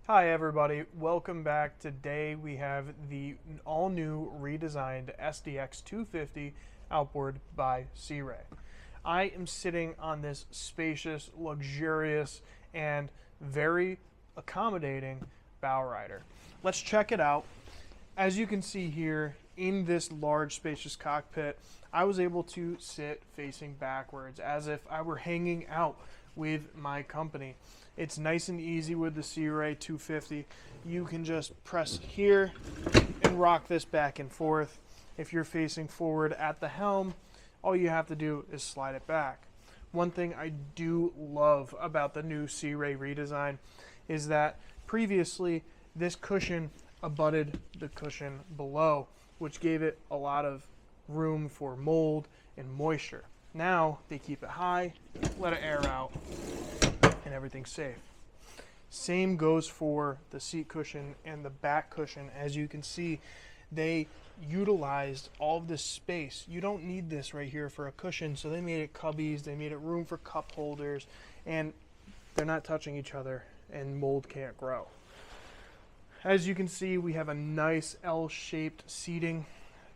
Hi everybody, welcome back. Today we have the all-new redesigned SDX 250 Outboard by Sea Ray. I am sitting on this spacious, luxurious, and very accommodating bow rider. Let's check it out. As you can see here, in this large spacious cockpit, I was able to sit facing backwards as if I were hanging out with my company. It's nice and easy with the Sea Ray 250. You can just press here and rock this back and forth. If you're facing forward at the helm, all you have to do is slide it back. One thing I do love about the new Sea Ray redesign is that previously this cushion abutted the cushion below, which gave it a lot of room for mold and moisture. Now they keep it high, let it air out, and everything's safe. Same goes for the seat cushion and the back cushion. As you can see, they utilized all of this space. You don't need this right here for a cushion, so they made it cubbies, they made it room for cup holders, and they're not touching each other and mold can't grow. As you can see, we have a nice L-shaped seating,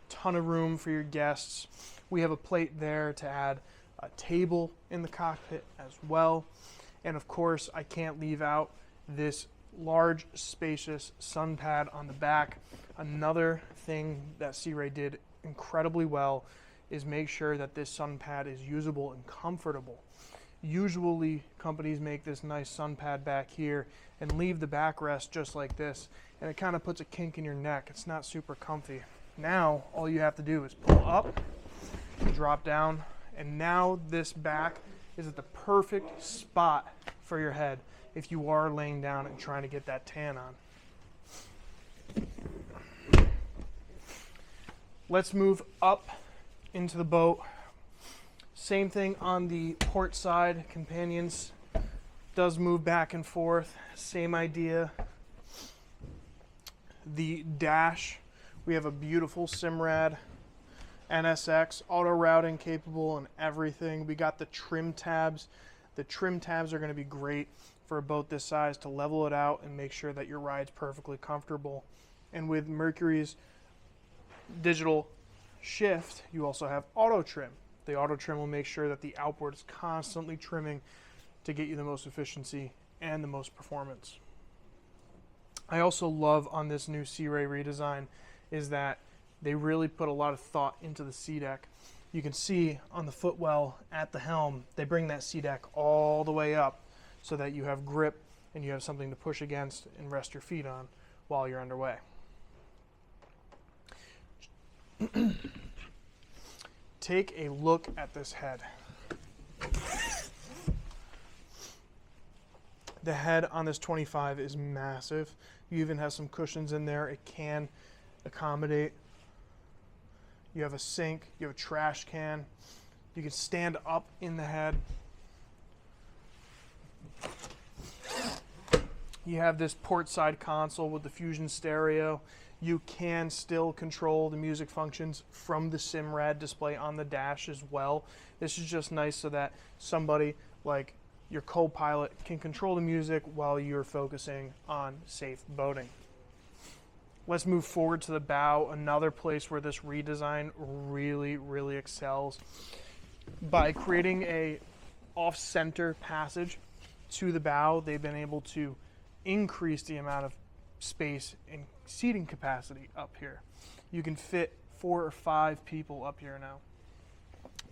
ton of room for your guests. We have a plate there to add a table in the cockpit as well. And of course, I can't leave out this large, spacious sun pad on the back. Another thing that Sea Ray did incredibly well is make sure that this sun pad is usable and comfortable. Usually, companies make this nice sun pad back here and leave the backrest just like this, and it kind of puts a kink in your neck. It's not super comfy. Now, all you have to do is pull up, drop down, and now this back is at the perfect spot for your head if you are laying down and trying to get that tan on. Let's move up into the boat. Same thing on the port side. Companions does move back and forth. Same idea. The dash, we have a beautiful Simrad NSX, auto routing capable and everything. We got the trim tabs. The trim tabs are going to be great for a boat this size to level it out and make sure that your ride's perfectly comfortable. And with Mercury's digital shift, you also have auto trim. The auto trim will make sure that the outboard is constantly trimming to get you the most efficiency and the most performance. I also love on this new Sea Ray redesign is that they really put a lot of thought into the sea deck. You can see on the footwell at the helm, they bring that sea deck all the way up so that you have grip and you have something to push against and rest your feet on while you're underway. Take a look at this head. The head on this 25 is massive. You even have some cushions in there. It can accommodate. You have a sink, you have a trash can. You can stand up in the head. You have this port side console with the Fusion stereo. You can still control the music functions from the Simrad display on the dash as well. This is just nice so that somebody like your co-pilot can control the music while you're focusing on safe boating. Let's move forward to the bow, another place where this redesign really excels. By creating a off-center passage to the bow, they've been able to increase the amount of space and seating capacity up here. You can fit 4 or 5 people up here now.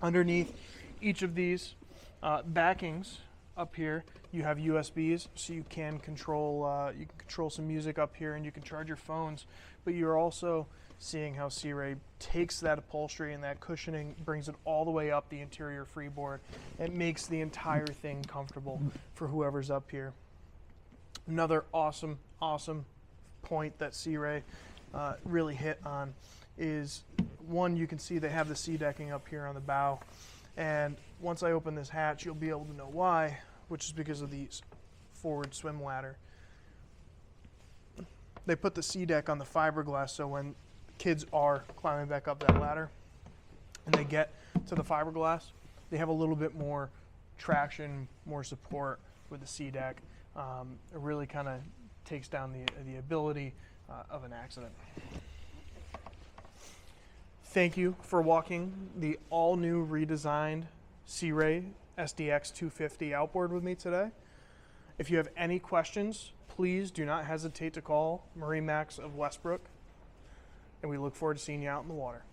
Underneath each of these backings up here, you have USBs, so you can control some music up here, and you can charge your phones. But you're also seeing how Sea Ray takes that upholstery and that cushioning, brings it all the way up the interior freeboard. It makes the entire thing comfortable for whoever's up here. Another awesome point that Sea Ray really hit on is, one, you can see they have the sea decking up here on the bow. And once I open this hatch, you'll be able to know why, which is because of the forward swim ladder. They put the sea deck on the fiberglass, so when kids are climbing back up that ladder and they get to the fiberglass, they have a little bit more traction, more support with the sea deck. It really kind of takes down the ability of an accident. Thank you for walking the all-new redesigned Sea Ray SDX 250 outboard with me today. If you have any questions, please do not hesitate to call MarineMax of Westbrook, and we look forward to seeing you out in the water.